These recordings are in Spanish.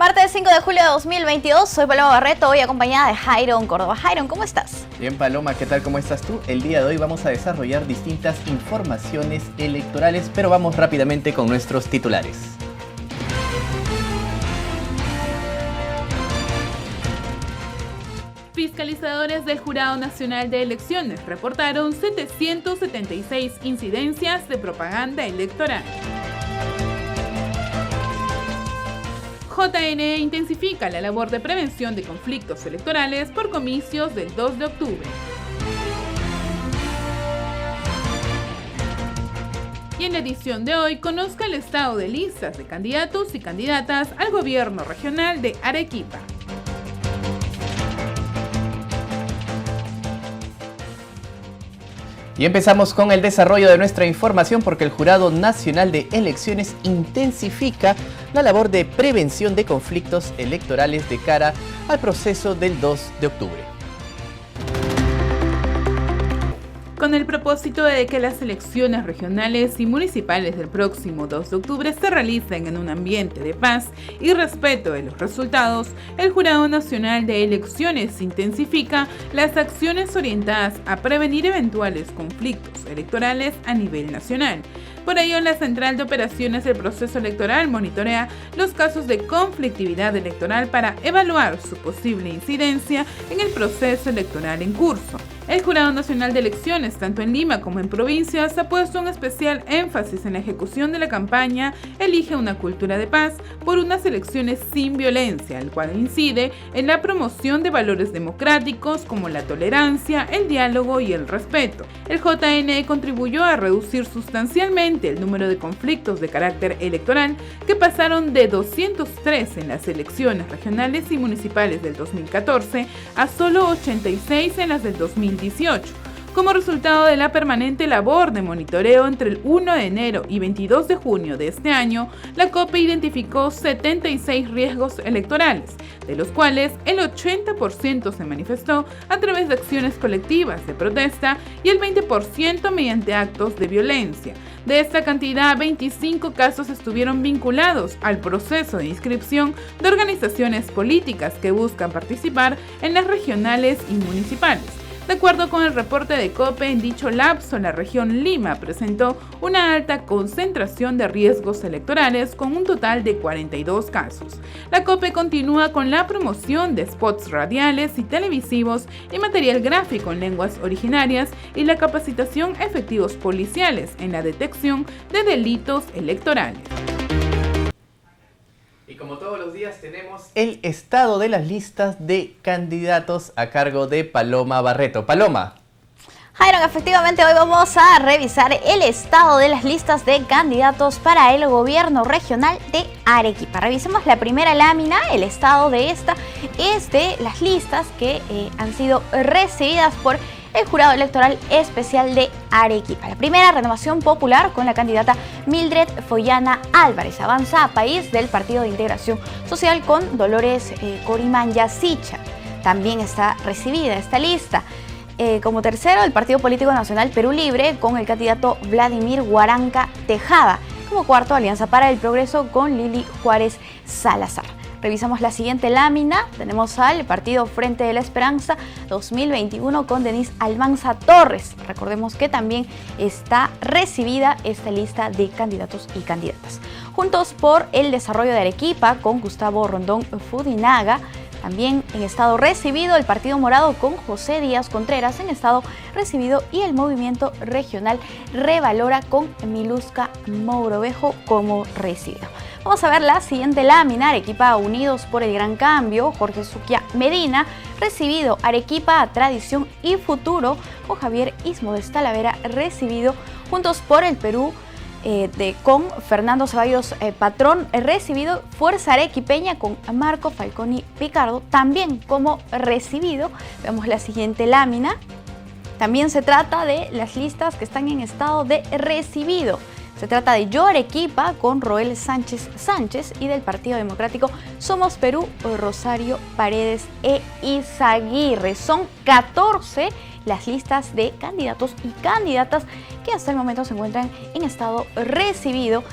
Martes 5 de julio de 2022, soy Paloma Barreto, hoy acompañada de Jairon Córdoba. Jairon, ¿cómo estás? Bien, Paloma, ¿qué tal? ¿Cómo estás tú? El día de hoy vamos a desarrollar distintas informaciones electorales, pero vamos rápidamente con nuestros titulares. Fiscalizadores del Jurado Nacional de Elecciones reportaron 776 incidencias de propaganda electoral. JNE intensifica la labor de prevención de conflictos electorales por comicios del 2 de octubre. Y en la edición de hoy, conozca el estado de listas de candidatos y candidatas al gobierno regional de Arequipa. Y empezamos con el desarrollo de nuestra información porque el Jurado Nacional de Elecciones intensifica la labor de prevención de conflictos electorales de cara al proceso del 2 de octubre. Con el propósito de que las elecciones regionales y municipales del próximo 2 de octubre se realicen en un ambiente de paz y respeto de los resultados, el Jurado Nacional de Elecciones intensifica las acciones orientadas a prevenir eventuales conflictos electorales a nivel nacional. Por ello, la Central de Operaciones del Proceso Electoral monitorea los casos de conflictividad electoral para evaluar su posible incidencia en el proceso electoral en curso. El Jurado Nacional de Elecciones, tanto en Lima como en provincias, ha puesto un especial énfasis en la ejecución de la campaña Elige una cultura de paz por unas elecciones sin violencia, el cual incide en la promoción de valores democráticos como la tolerancia, el diálogo y el respeto. El JNE contribuyó a reducir sustancialmente el número de conflictos de carácter electoral que pasaron de 203 en las elecciones regionales y municipales del 2014 a solo 86 en las del 2018. Como resultado de la permanente labor de monitoreo entre el 1 de enero y 22 de junio de este año, la COPE identificó 76 riesgos electorales, de los cuales el 80% se manifestó a través de acciones colectivas de protesta y el 20% mediante actos de violencia. De esta cantidad, 25 casos estuvieron vinculados al proceso de inscripción de organizaciones políticas que buscan participar en las regionales y municipales. De acuerdo con el reporte de COPE, en dicho lapso, la región Lima presentó una alta concentración de riesgos electorales con un total de 42 casos. La COPE continúa con la promoción de spots radiales y televisivos y material gráfico en lenguas originarias y la capacitación efectivos policiales en la detección de delitos electorales. Y como todos los días tenemos el estado de las listas de candidatos a cargo de Paloma Barreto. Paloma. Jairon, efectivamente hoy vamos a revisar el estado de las listas de candidatos para el gobierno regional de Arequipa. Revisemos la primera lámina. El estado de esta es de las listas que han sido recibidas por el Jurado Electoral Especial de Arequipa. La primera, Renovación Popular, con la candidata Mildred Follana Álvarez. Avanza a País del Partido de Integración Social con Dolores Corimán Yasicha. También está recibida esta lista. Como tercero, el Partido Político Nacional Perú Libre, con el candidato Vladimir Huaranca Tejada. Como cuarto, Alianza para el Progreso, con Lili Juárez Salazar. Revisamos la siguiente lámina. Tenemos al Partido Frente de la Esperanza 2021 con Denise Almanza Torres. Recordemos que también está recibida esta lista de candidatos y candidatas. Juntos por el Desarrollo de Arequipa con Gustavo Rondón Fudinaga. También en estado recibido el Partido Morado con José Díaz Contreras en estado recibido y el Movimiento Regional Revalora con Miluska Mogrovejo como recibido. Vamos a ver la siguiente lámina. Arequipa Unidos por el Gran Cambio, Jorge Suquia Medina, recibido. Arequipa Tradición y Futuro con Javier Ismodes Talavera, recibido. Juntos por el Perú con Fernando Ceballos Patrón, recibido. Fuerza Arequipeña con Marco Falconi Picardo, también como recibido. Veamos la siguiente lámina. También se trata de las listas que están en estado de recibido. Se trata de Yo Arequipa con Roel Sánchez Sánchez y del Partido Democrático Somos Perú, Rosario Paredes e Izaguirre. Son 14 las listas de candidatos y candidatas que hasta el momento se encuentran en estado recibido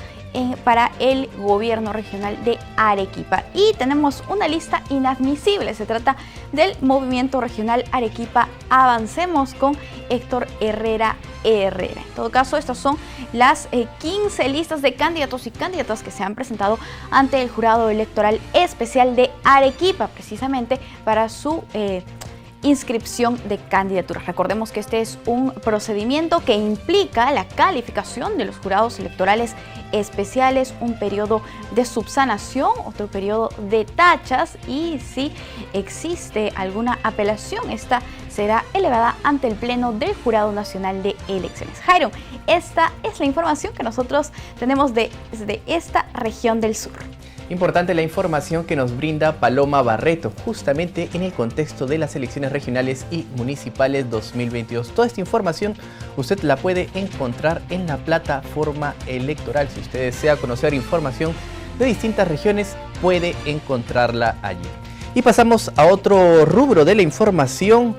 para el gobierno regional de Arequipa. Y tenemos una lista inadmisible. Se trata del movimiento regional Arequipa Avancemos con Héctor Herrera. En todo caso, estas son las 15 listas de candidatos y candidatas que se han presentado ante el jurado electoral especial de Arequipa, precisamente para su inscripción de candidaturas. Recordemos que este es un procedimiento que implica la calificación de los jurados electorales especiales, un periodo de subsanación, otro periodo de tachas, y si existe alguna apelación, esta será elevada ante el Pleno del Jurado Nacional de Elecciones. Jairo, esta es la información que nosotros tenemos desde esta región del sur. Importante la información que nos brinda Paloma Barreto, justamente en el contexto de las elecciones regionales y municipales 2022. Toda esta información usted la puede encontrar en la plataforma electoral. Si usted desea conocer información de distintas regiones, puede encontrarla allí. Y pasamos a otro rubro de la información.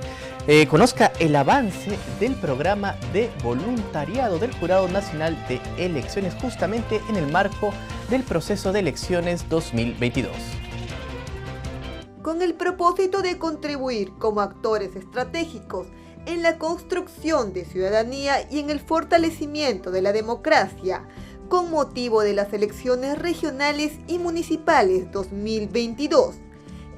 Conozca el avance del programa de voluntariado del Jurado Nacional de Elecciones, justamente en el marco del proceso de elecciones 2022. Con el propósito de contribuir como actores estratégicos en la construcción de ciudadanía y en el fortalecimiento de la democracia, con motivo de las elecciones regionales y municipales 2022,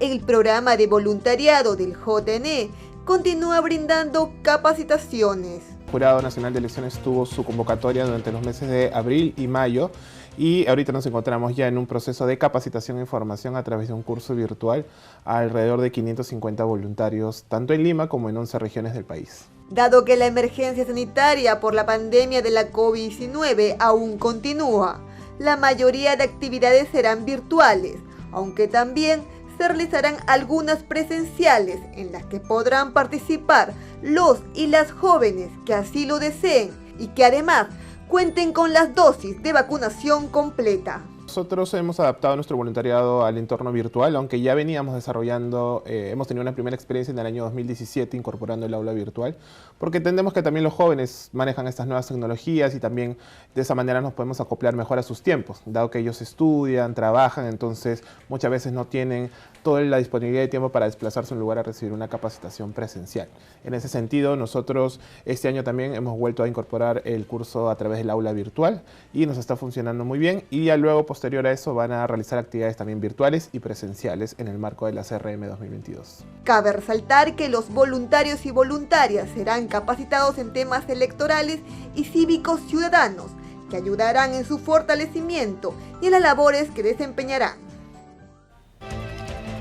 el programa de voluntariado del JNE continúa brindando capacitaciones. El Jurado Nacional de Elecciones tuvo su convocatoria durante los meses de abril y mayo y ahorita nos encontramos ya en un proceso de capacitación e información a través de un curso virtual a alrededor de 550 voluntarios, tanto en Lima como en 11 regiones del país. Dado que la emergencia sanitaria por la pandemia de la COVID-19 aún continúa, la mayoría de actividades serán virtuales, aunque también se realizarán algunas presenciales en las que podrán participar los y las jóvenes que así lo deseen y que además cuenten con las dosis de vacunación completa. Nosotros hemos adaptado nuestro voluntariado al entorno virtual, aunque ya veníamos desarrollando, hemos tenido una primera experiencia en el año 2017 incorporando el aula virtual, porque entendemos que también los jóvenes manejan estas nuevas tecnologías y también de esa manera nos podemos acoplar mejor a sus tiempos, dado que ellos estudian, trabajan, entonces muchas veces no tienen toda la disponibilidad de tiempo para desplazarse a un lugar a recibir una capacitación presencial. En ese sentido, nosotros este año también hemos vuelto a incorporar el curso a través del aula virtual y nos está funcionando muy bien, y ya luego posterior a eso van a realizar actividades también virtuales y presenciales en el marco de la CRM 2022. Cabe resaltar que los voluntarios y voluntarias serán capacitados en temas electorales y cívicos ciudadanos que ayudarán en su fortalecimiento y en las labores que desempeñarán.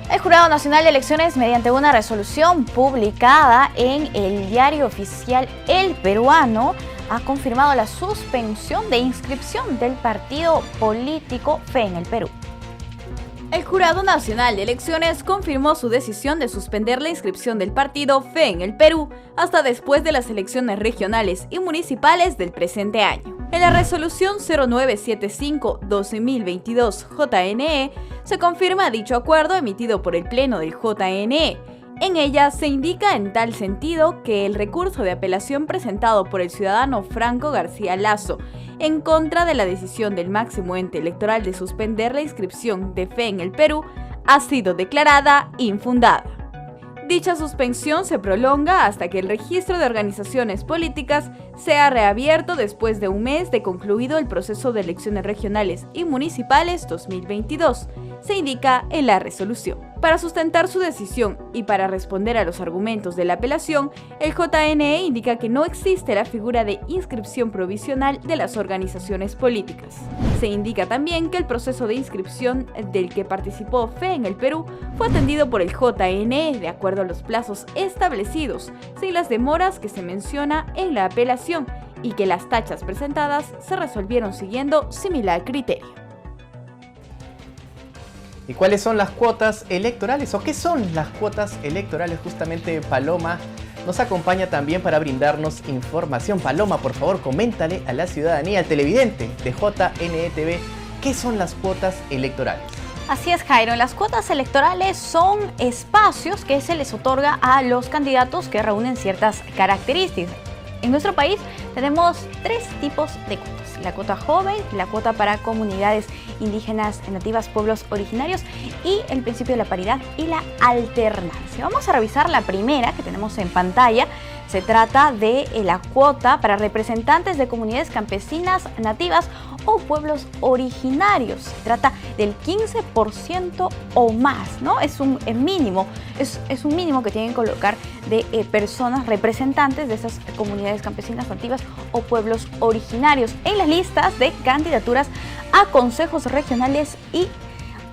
El Jurado Nacional de Elecciones, mediante una resolución publicada en el diario oficial El Peruano, ha confirmado la suspensión de inscripción del partido político Fe en el Perú. El Jurado Nacional de Elecciones confirmó su decisión de suspender la inscripción del partido Fe en el Perú hasta después de las elecciones regionales y municipales del presente año. En la resolución 0975-2022 JNE se confirma dicho acuerdo emitido por el Pleno del JNE. En ella se indica en tal sentido que el recurso de apelación presentado por el ciudadano Franco García Lazo en contra de la decisión del máximo ente electoral de suspender la inscripción de Fe en el Perú ha sido declarada infundada. Dicha suspensión se prolonga hasta que el registro de organizaciones políticas sea reabierto después de un mes de concluido el proceso de elecciones regionales y municipales 2022, se indica en la resolución. Para sustentar su decisión y para responder a los argumentos de la apelación, el JNE indica que no existe la figura de inscripción provisional de las organizaciones políticas. Se indica también que el proceso de inscripción del que participó Fe en el Perú fue atendido por el JNE de acuerdo a los plazos establecidos, sin las demoras que se menciona en la apelación, y que las tachas presentadas se resolvieron siguiendo similar criterio. ¿Y cuáles son las cuotas electorales? ¿O qué son las cuotas electorales? Justamente Paloma nos acompaña también para brindarnos información. Paloma, por favor, coméntale a la ciudadanía, al televidente de JNE-TV, ¿qué son las cuotas electorales? Así es, Jairo. Las cuotas electorales son espacios que se les otorga a los candidatos que reúnen ciertas características. En nuestro país tenemos tres tipos de cuotas. la cuota joven, la cuota para comunidades indígenas, nativas, pueblos originarios y el principio de la paridad y la alternancia. Vamos a revisar la primera que tenemos en pantalla. Se trata de la cuota para representantes de comunidades campesinas, nativas o pueblos originarios. Se trata del 15% o más, ¿no? Es un mínimo, es un mínimo que tienen que colocar de personas representantes de esas comunidades campesinas, nativas o pueblos originarios en las listas de candidaturas a consejos regionales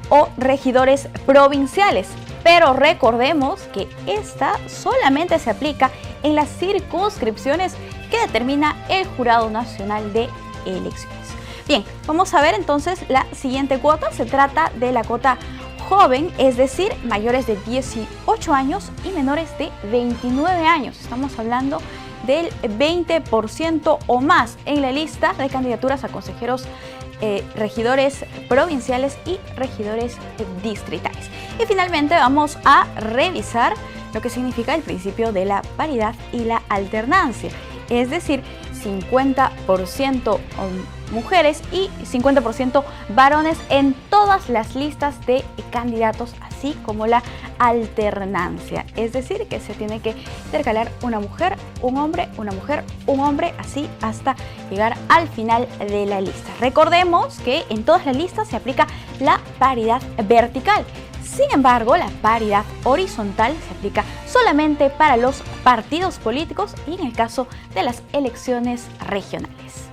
o regidores provinciales. Pero recordemos que esta solamente se aplica en las circunscripciones que determina el Jurado Nacional de Elecciones. Bien, vamos a ver entonces la siguiente cuota. Se trata de la cuota joven, es decir, mayores de 18 años y menores de 29 años. Estamos hablando del 20% o más en la lista de candidaturas a consejeros regidores provinciales y regidores distritales. Y finalmente vamos a revisar lo que significa el principio de la paridad y la alternancia, es decir, 50% mujeres y 50% varones en todas las listas de candidatos, así como la alternancia, es decir, que se tiene que intercalar una mujer, un hombre, una mujer, un hombre, así hasta llegar al final de la lista. Recordemos que en todas las listas se aplica la paridad vertical. Sin embargo, la paridad horizontal se aplica solamente para los partidos políticos y en el caso de las elecciones regionales.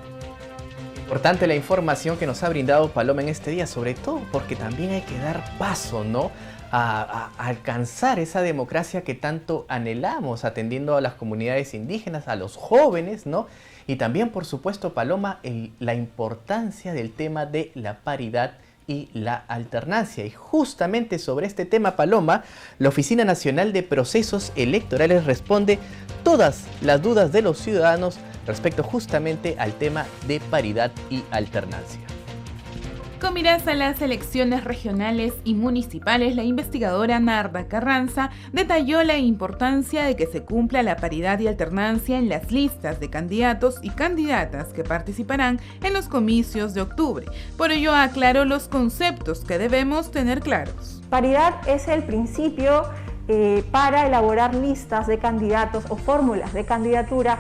Importante la información que nos ha brindado Paloma en este día, sobre todo porque también hay que dar paso, ¿no?, a alcanzar esa democracia que tanto anhelamos, atendiendo a las comunidades indígenas, a los jóvenes, ¿no? Y también, por supuesto, Paloma, la importancia del tema de la paridad y la alternancia. Y justamente sobre este tema, Paloma, la Oficina Nacional de Procesos Electorales responde todas las dudas de los ciudadanos respecto justamente al tema de paridad y alternancia. Con miras a las elecciones regionales y municipales, la investigadora Narda Carranza detalló la importancia de que se cumpla la paridad y alternancia en las listas de candidatos y candidatas que participarán en los comicios de octubre. Por ello aclaró los conceptos que debemos tener claros. Paridad es el principio para elaborar listas de candidatos o fórmulas de candidatura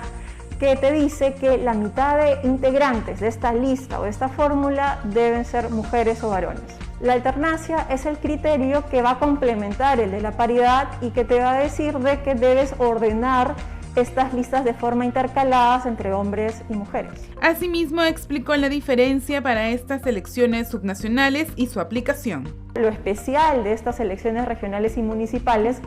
que te dice que la mitad de integrantes de esta lista o de esta fórmula deben ser mujeres o varones. La alternancia es el criterio que va a complementar el de la paridad y que te va a decir de que debes ordenar estas listas de forma intercaladas entre hombres y mujeres. Asimismo, explicó la diferencia para estas elecciones subnacionales y su aplicación. Lo especial de estas elecciones regionales y municipales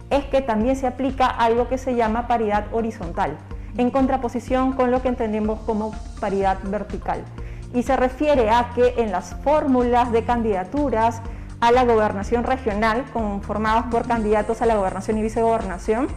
es que también se aplica algo que se llama paridad horizontal, en contraposición con lo que entendemos como paridad vertical. Y se refiere a que en las fórmulas de candidaturas a la gobernación regional, conformadas por candidatos a la gobernación y vicegobernación,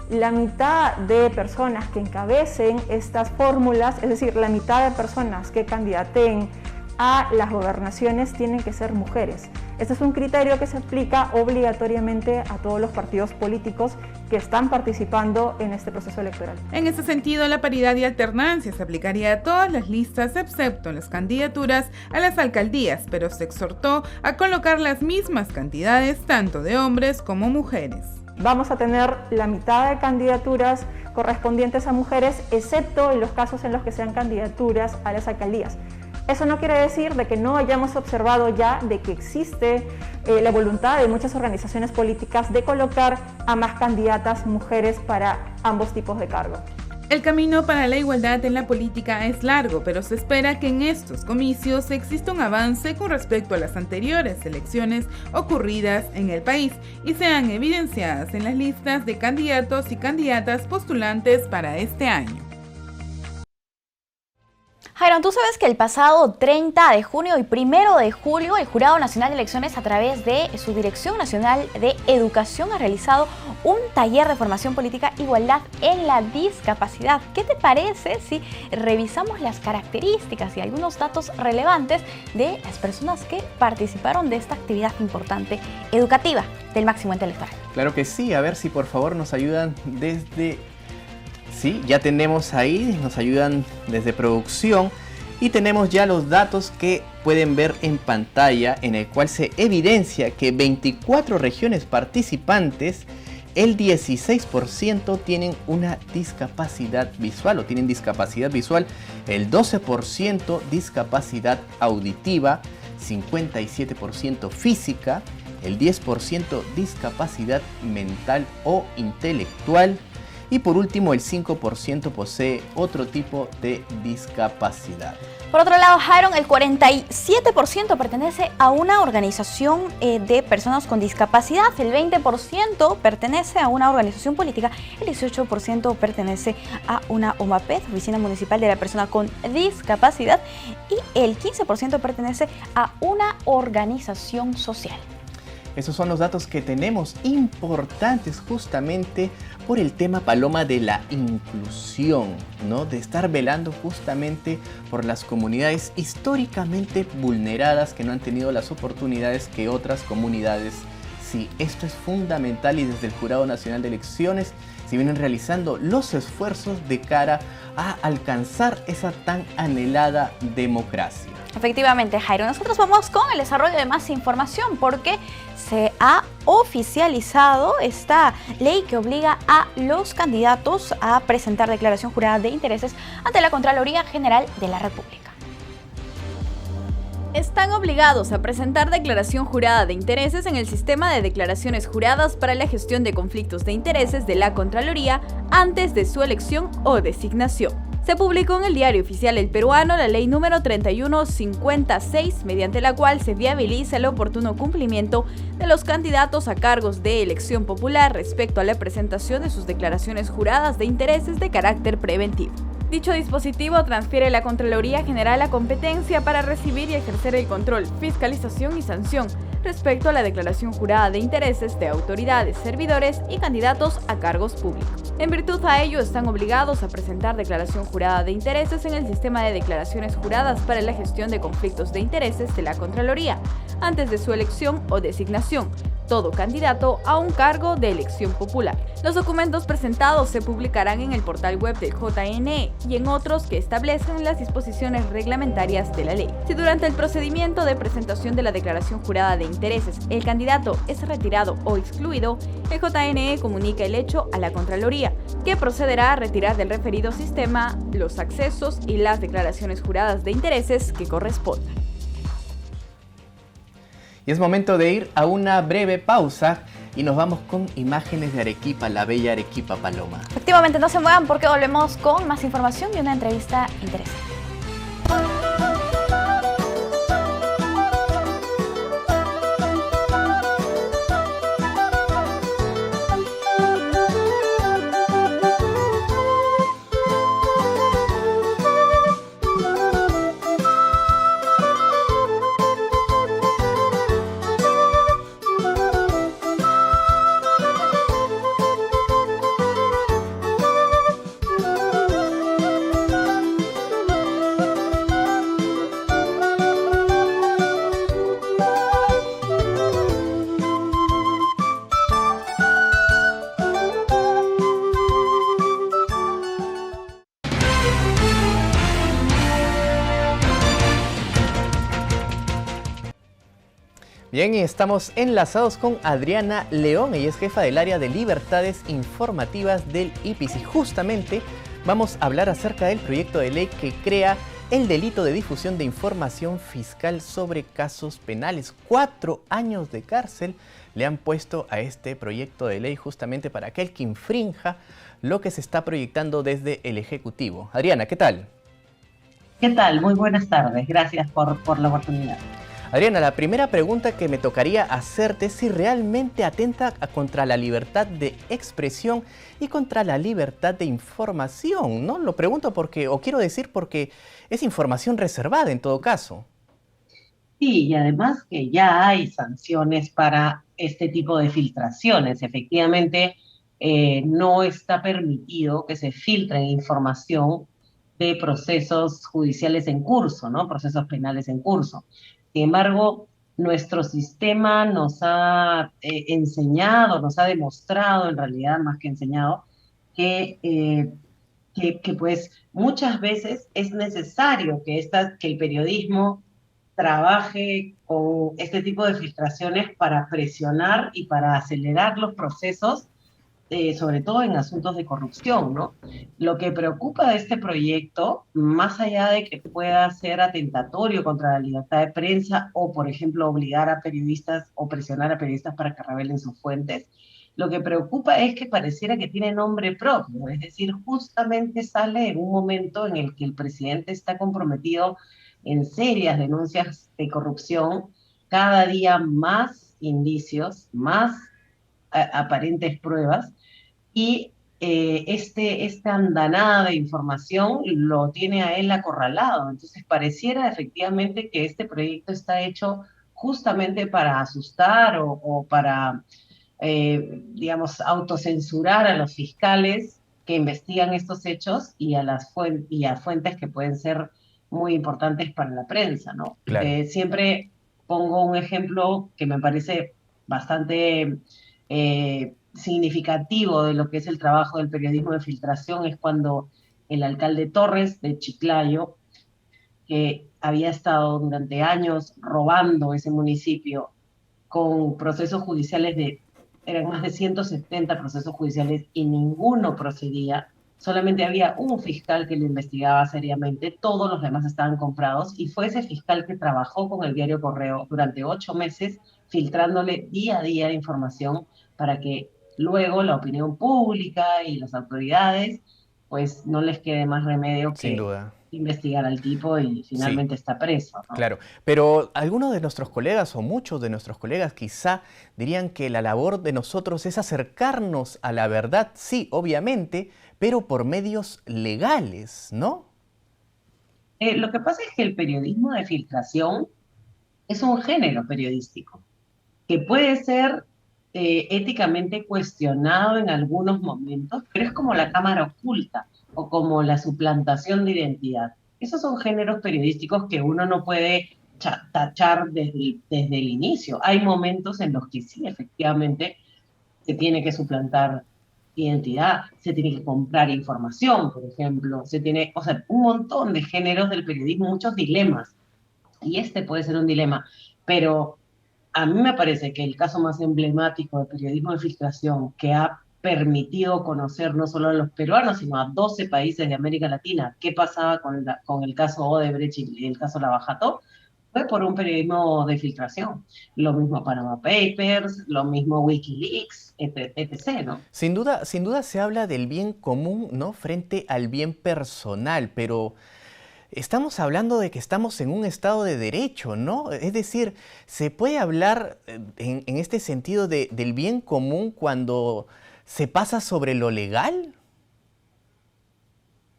la mitad de personas que encabecen estas fórmulas, es decir, la mitad de personas que candidaten a las gobernaciones tienen que ser mujeres. Este es un criterio que se aplica obligatoriamente a todos los partidos políticos que están participando en este proceso electoral. En ese sentido, la paridad y alternancia se aplicaría a todas las listas, excepto en las candidaturas a las alcaldías, pero se exhortó a colocar las mismas cantidades tanto de hombres como mujeres. Vamos a tener la mitad de candidaturas correspondientes a mujeres, excepto en los casos en los que sean candidaturas a las alcaldías. Eso no quiere decir de que no hayamos observado ya de que existe la voluntad de muchas organizaciones políticas de colocar a más candidatas mujeres para ambos tipos de cargo. El camino para la igualdad en la política es largo, pero se espera que en estos comicios exista un avance con respecto a las anteriores elecciones ocurridas en el país y sean evidenciadas en las listas de candidatos y candidatas postulantes para este año. Jairon, tú sabes que el pasado 30 de junio y 1 de julio el Jurado Nacional de Elecciones, a través de su Dirección Nacional de Educación, ha realizado un taller de formación política Igualdad en la Discapacidad. ¿Qué te parece si revisamos las características y algunos datos relevantes de las personas que participaron de esta actividad importante educativa del máximo ente electoral? Claro que sí, a ver si por favor nos ayudan desde... Sí, ya tenemos ahí, nos ayudan desde producción. Y tenemos ya los datos que pueden ver en pantalla, en el cual se evidencia que 24 regiones participantes, el 16% tienen una discapacidad visual o tienen discapacidad visual, el 12% discapacidad auditiva, 57% física, el 10% discapacidad mental o intelectual y por último el 5% posee otro tipo de discapacidad. Por otro lado, Jaron, el 47% pertenece a una organización de personas con discapacidad, el 20% pertenece a una organización política, el 18% pertenece a una OMAPED, Oficina Municipal de la Persona con Discapacidad, y el 15% pertenece a una organización social. Esos son los datos que tenemos importantes justamente por el tema, Paloma, de la inclusión, ¿no? De estar velando justamente por las comunidades históricamente vulneradas que no han tenido las oportunidades que otras comunidades. Sí, esto es fundamental y desde el Jurado Nacional de Elecciones se vienen realizando los esfuerzos de cara a alcanzar esa tan anhelada democracia. Efectivamente, Jairo, nosotros vamos con el desarrollo de más información porque se ha oficializado esta ley que obliga a los candidatos a presentar declaración jurada de intereses ante la Contraloría General de la República. Están obligados a presentar declaración jurada de intereses en el sistema de declaraciones juradas para la gestión de conflictos de intereses de la Contraloría antes de su elección o designación. Se publicó en el Diario Oficial El Peruano la ley número 3156, mediante la cual se viabiliza el oportuno cumplimiento de los candidatos a cargos de elección popular respecto a la presentación de sus declaraciones juradas de intereses de carácter preventivo. Dicho dispositivo transfiere a la Contraloría General la competencia para recibir y ejercer el control, fiscalización y sanción respecto a la declaración jurada de intereses de autoridades, servidores y candidatos a cargos públicos. En virtud a ello, están obligados a presentar declaración jurada de intereses en el sistema de declaraciones juradas para la gestión de conflictos de intereses de la Contraloría, antes de su elección o designación, todo candidato a un cargo de elección popular. Los documentos presentados se publicarán en el portal web del JNE y en otros que establecen las disposiciones reglamentarias de la ley. Si durante el procedimiento de presentación de la declaración jurada de intereses el candidato es retirado o excluido, el JNE comunica el hecho a la Contraloría, que procederá a retirar del referido sistema los accesos y las declaraciones juradas de intereses que correspondan. Y es momento de ir a una breve pausa y nos vamos con imágenes de Arequipa, la bella Arequipa, Paloma. Efectivamente, no se muevan porque volvemos con más información y una entrevista interesante. Bien, y estamos enlazados con Adriana León, ella es jefa del área de libertades informativas del IPIS y justamente vamos a hablar acerca del proyecto de ley que crea el delito de difusión de información fiscal sobre casos penales. 4 años de cárcel le han puesto a este proyecto de ley justamente para aquel que infrinja lo que se está proyectando desde el Ejecutivo. Adriana, ¿qué tal? ¿Qué tal? Muy buenas tardes. Gracias por la oportunidad. Adriana, la primera pregunta que me tocaría hacerte es si realmente atenta contra la libertad de expresión y contra la libertad de información, ¿no? Lo pregunto porque, o quiero decir porque es información reservada en todo caso. Sí, y además que ya hay sanciones para este tipo de filtraciones. Efectivamente, no está permitido que se filtre información de procesos judiciales en curso, ¿no? Procesos penales en curso. Sin embargo, nuestro sistema nos ha enseñado, nos ha demostrado, en realidad más que enseñado, que que pues muchas veces es necesario que el periodismo trabaje con este tipo de filtraciones para presionar y para acelerar los procesos, sobre todo en asuntos de corrupción, ¿no? Lo que preocupa de este proyecto, más allá de que pueda ser atentatorio contra la libertad de prensa o, por ejemplo, obligar a periodistas o presionar a periodistas para que revelen sus fuentes, lo que preocupa es que pareciera que tiene nombre propio, es decir, justamente sale en un momento en el que el presidente está comprometido en serias denuncias de corrupción, cada día más indicios, más aparentes pruebas, y esta andanada de información lo tiene a él acorralado. Entonces pareciera efectivamente que este proyecto está hecho justamente para asustar o para, digamos, autocensurar a los fiscales que investigan estos hechos y y a fuentes que pueden ser muy importantes para la prensa, ¿no? Claro. Siempre pongo un ejemplo que me parece bastante significativo de lo que es el trabajo del periodismo de filtración, es cuando el alcalde Torres de Chiclayo, que había estado durante años robando ese municipio con procesos judiciales eran más de 170 procesos judiciales y ninguno procedía, solamente había un fiscal que lo investigaba seriamente, todos los demás estaban comprados, y fue ese fiscal que trabajó con el diario Correo durante 8 meses, filtrándole día a día información para que luego la opinión pública y las autoridades pues no les quede más remedio Sin que duda. investigar al tipo y Sí. finalmente está preso, ¿no? Claro, pero algunos de nuestros colegas o muchos de nuestros colegas quizá dirían que la labor de nosotros es acercarnos a la verdad, sí, obviamente, pero por medios legales, ¿no? Lo que pasa es que el periodismo de filtración es un género periodístico que puede ser éticamente cuestionado en algunos momentos, pero es como la cámara oculta o como la suplantación de identidad. Esos son géneros periodísticos que uno no puede tachar desde el inicio. Hay momentos en los que sí, efectivamente, se tiene que suplantar identidad, se tiene que comprar información, por ejemplo, o sea, un montón de géneros del periodismo, muchos dilemas. Y este puede ser un dilema, pero a mí me parece que el caso más emblemático de periodismo de filtración que ha permitido conocer no solo a los peruanos, sino a 12 países de América Latina qué pasaba con el caso Odebrecht y el caso Lava Jato, fue por un periodismo de filtración. Lo mismo Panama Papers, lo mismo Wikileaks, etc., ¿no? Sin duda se habla del bien común, ¿no? Frente al bien personal, pero estamos hablando de que estamos en un estado de derecho, ¿no? Es decir, ¿se puede hablar en este sentido del bien común cuando se pasa sobre lo legal?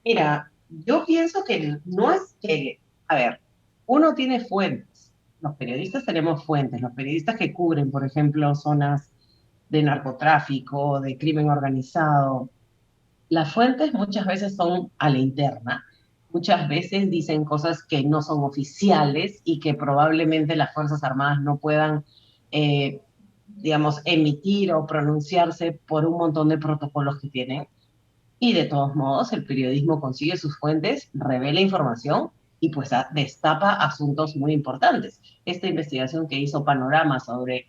Mira, yo pienso que no es que, a ver, uno tiene fuentes, los periodistas tenemos fuentes, los periodistas que cubren, por ejemplo, zonas de narcotráfico, de crimen organizado, las fuentes muchas veces son a la interna, muchas veces dicen cosas que no son oficiales y que probablemente las Fuerzas Armadas no puedan, eh, digamos, emitir o pronunciarse por un montón de protocolos que tienen. Y de todos modos, el periodismo consigue sus fuentes, revela información y pues destapa asuntos muy importantes. Esta investigación que hizo Panorama sobre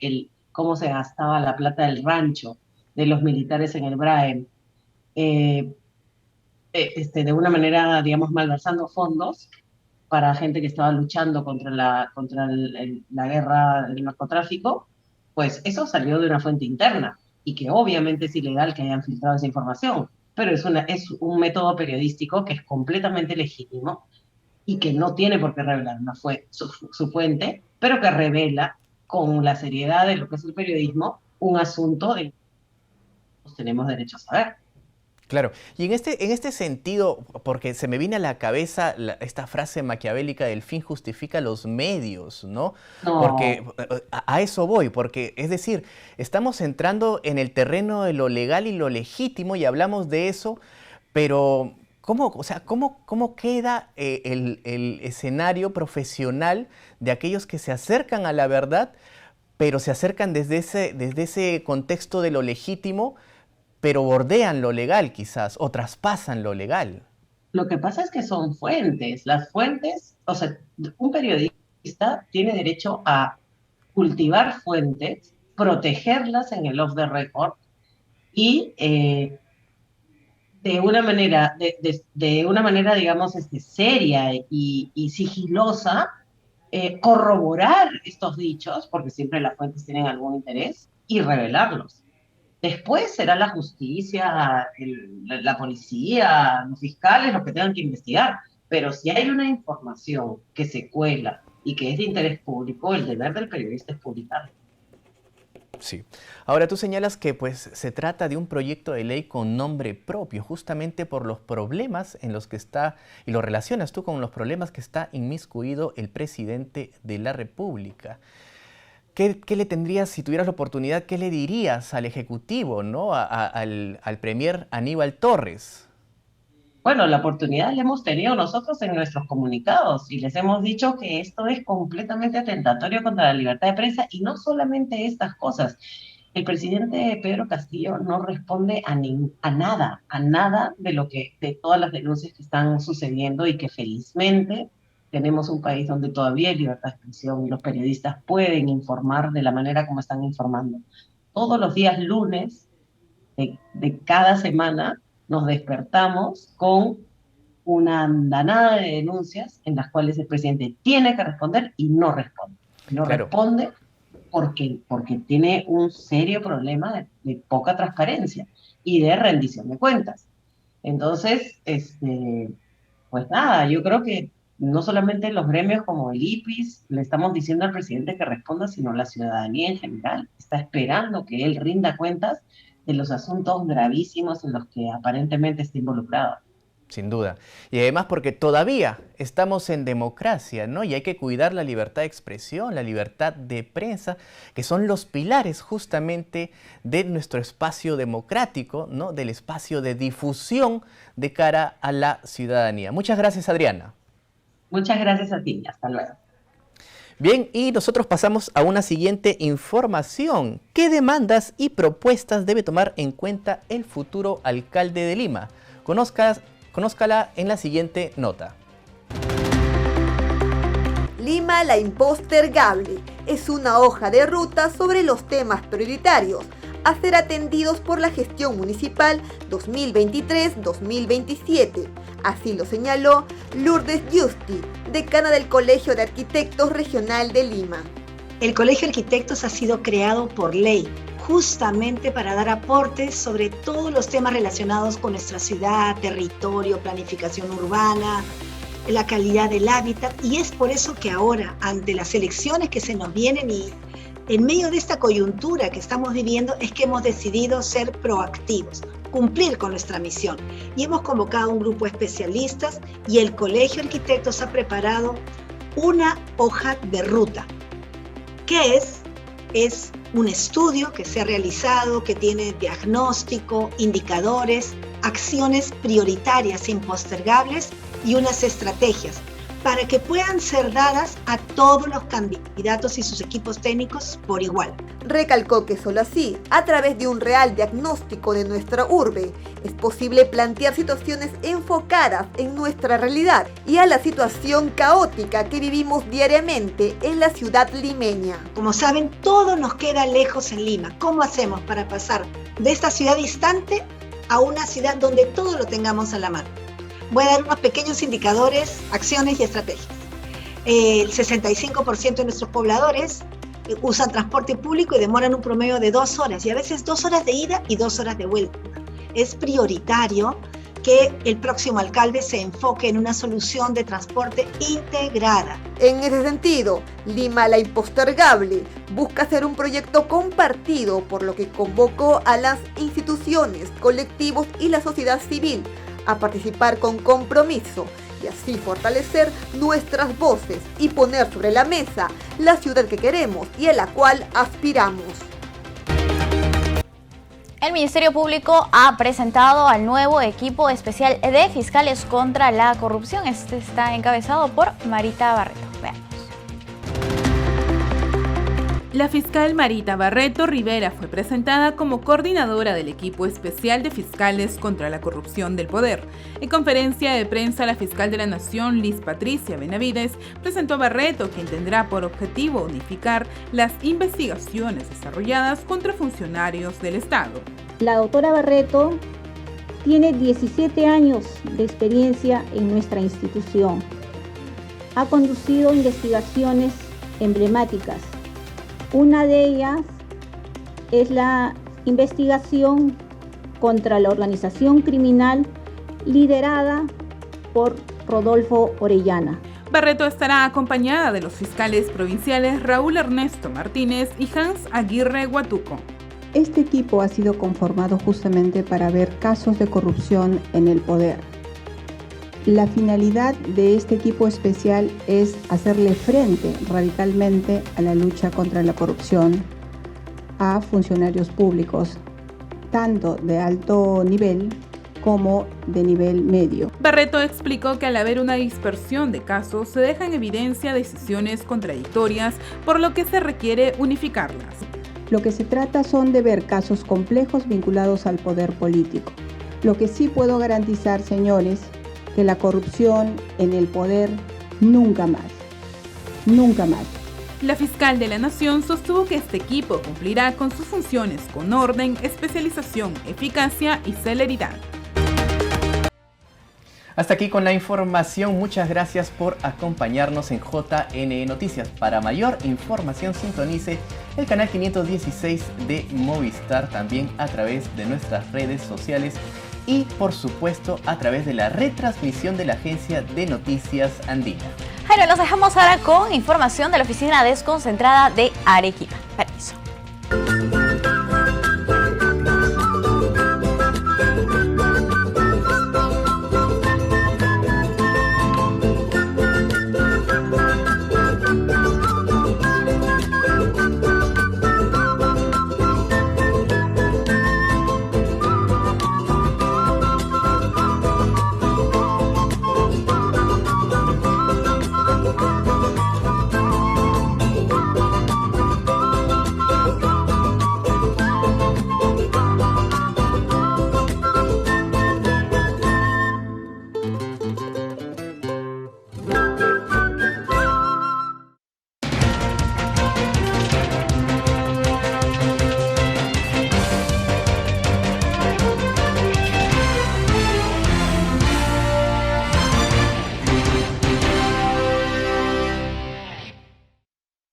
cómo se gastaba la plata del rancho de los militares en el BRAEM, eh, de una manera, digamos, malversando fondos para gente que estaba luchando contra la guerra del narcotráfico, pues eso salió de una fuente interna y que obviamente es ilegal que hayan filtrado esa información, pero es un método periodístico que es completamente legítimo y que no tiene por qué revelar su fuente, pero que revela con la seriedad de lo que es el periodismo un asunto de que tenemos derecho a saber. Claro, y en este sentido, porque se me viene a la cabeza esta frase maquiavélica del fin justifica los medios, ¿no? No. Porque a eso voy, porque es decir, estamos entrando en el terreno de lo legal y lo legítimo y hablamos de eso, pero ¿cómo queda el escenario profesional de aquellos que se acercan a la verdad, pero se acercan desde ese contexto de lo legítimo? pero bordean lo legal quizás, o traspasan lo legal. Lo que pasa es que son fuentes. Las fuentes, o sea, un periodista tiene derecho a cultivar fuentes, protegerlas en el off the record y de una manera, digamos, seria y sigilosa, corroborar estos dichos, porque siempre las fuentes tienen algún interés, y revelarlos. Después será la justicia, la policía, los fiscales los que tengan que investigar. Pero si hay una información que se cuela y que es de interés público, el deber del periodista es publicarla. Sí. Ahora tú señalas que pues se trata de un proyecto de ley con nombre propio, justamente por los problemas en los que está, y lo relacionas tú con los problemas que está inmiscuido el presidente de la República. ¿Qué le tendrías, si tuvieras la oportunidad, qué le dirías al Ejecutivo, ¿no? al Premier Aníbal Torres? Bueno, la oportunidad la hemos tenido nosotros en nuestros comunicados y les hemos dicho que esto es completamente atentatorio contra la libertad de prensa y no solamente estas cosas. El presidente Pedro Castillo no responde a nada de todas las denuncias que están sucediendo y que felizmente tenemos un país donde todavía hay libertad de expresión y los periodistas pueden informar de la manera como están informando. Todos los días lunes de cada semana nos despertamos con una andanada de denuncias en las cuales el presidente tiene que responder y no responde. No responde porque tiene un serio problema de poca transparencia y de rendición de cuentas. Entonces, pues nada, yo creo que no solamente los gremios como el IPIS le estamos diciendo al presidente que responda, sino la ciudadanía en general está esperando que él rinda cuentas de los asuntos gravísimos en los que aparentemente está involucrado. Sin duda. Y además porque todavía estamos en democracia, ¿no? Y hay que cuidar la libertad de expresión, la libertad de prensa, que son los pilares justamente de nuestro espacio democrático, ¿no? Del espacio de difusión de cara a la ciudadanía. Muchas gracias, Adriana. Muchas gracias a ti. Hasta luego. Bien, y nosotros pasamos a una siguiente información. ¿Qué demandas y propuestas debe tomar en cuenta el futuro alcalde de Lima? Conózcala en la siguiente nota. Lima la impostergable es una hoja de ruta sobre los temas prioritarios a ser atendidos por la gestión municipal 2023-2027. Así lo señaló Lourdes Justi, decana del Colegio de Arquitectos Regional de Lima. El Colegio de Arquitectos ha sido creado por ley, justamente para dar aportes sobre todos los temas relacionados con nuestra ciudad, territorio, planificación urbana, la calidad del hábitat, y es por eso que ahora, ante las elecciones que se nos vienen y en medio de esta coyuntura que estamos viviendo, es que hemos decidido ser proactivos, cumplir con nuestra misión. Y hemos convocado un grupo de especialistas y el Colegio de Arquitectos ha preparado una hoja de ruta. ¿Qué es? Es un estudio que se ha realizado, que tiene diagnóstico, indicadores, acciones prioritarias impostergables y unas estrategias para que puedan ser dadas a todos los candidatos y sus equipos técnicos por igual. Recalcó que solo así, a través de un real diagnóstico de nuestra urbe, es posible plantear situaciones enfocadas en nuestra realidad y a la situación caótica que vivimos diariamente en la ciudad limeña. Como saben, todo nos queda lejos en Lima. ¿Cómo hacemos para pasar de esta ciudad distante a una ciudad donde todo lo tengamos a la mano? Voy a dar unos pequeños indicadores, acciones y estrategias. El 65% de nuestros pobladores usan transporte público y demoran un promedio de 2 horas, y a veces 2 horas de ida y 2 horas de vuelta. Es prioritario que el próximo alcalde se enfoque en una solución de transporte integrada. En ese sentido, Lima la impostergable busca hacer un proyecto compartido, por lo que convocó a las instituciones, colectivos y la sociedad civil a participar con compromiso y así fortalecer nuestras voces y poner sobre la mesa la ciudad que queremos y a la cual aspiramos. El Ministerio Público ha presentado al nuevo equipo especial de fiscales contra la corrupción. Este está encabezado por Marita Barreto. Veamos. La fiscal Marita Barreto Rivera fue presentada como coordinadora del equipo especial de fiscales contra la corrupción del poder. En conferencia de prensa, la fiscal de la Nación, Liz Patricia Benavides, presentó a Barreto, quien tendrá por objetivo unificar las investigaciones desarrolladas contra funcionarios del Estado. La doctora Barreto tiene 17 años de experiencia en nuestra institución. Ha conducido investigaciones emblemáticas. Una de ellas es la investigación contra la organización criminal liderada por Rodolfo Orellana. Barreto estará acompañada de los fiscales provinciales Raúl Ernesto Martínez y Hans Aguirre Guatuco. Este equipo ha sido conformado justamente para ver casos de corrupción en el poder. La finalidad de este equipo especial es hacerle frente radicalmente a la lucha contra la corrupción a funcionarios públicos, tanto de alto nivel como de nivel medio. Barreto explicó que al haber una dispersión de casos se deja en evidencia decisiones contradictorias, por lo que se requiere unificarlas. Lo que se trata son de ver casos complejos vinculados al poder político. Lo que sí puedo garantizar, señores, que la corrupción en el poder nunca más. La fiscal de la Nación sostuvo que este equipo cumplirá con sus funciones con orden, especialización, eficacia y celeridad. Hasta aquí con la información. Muchas gracias por acompañarnos en JNE Noticias. Para mayor información sintonice el canal 516 de Movistar, también a través de nuestras redes sociales y por supuesto a través de la retransmisión de la Agencia de Noticias Andina. Jairo, los dejamos ahora con información de la oficina desconcentrada de Arequipa.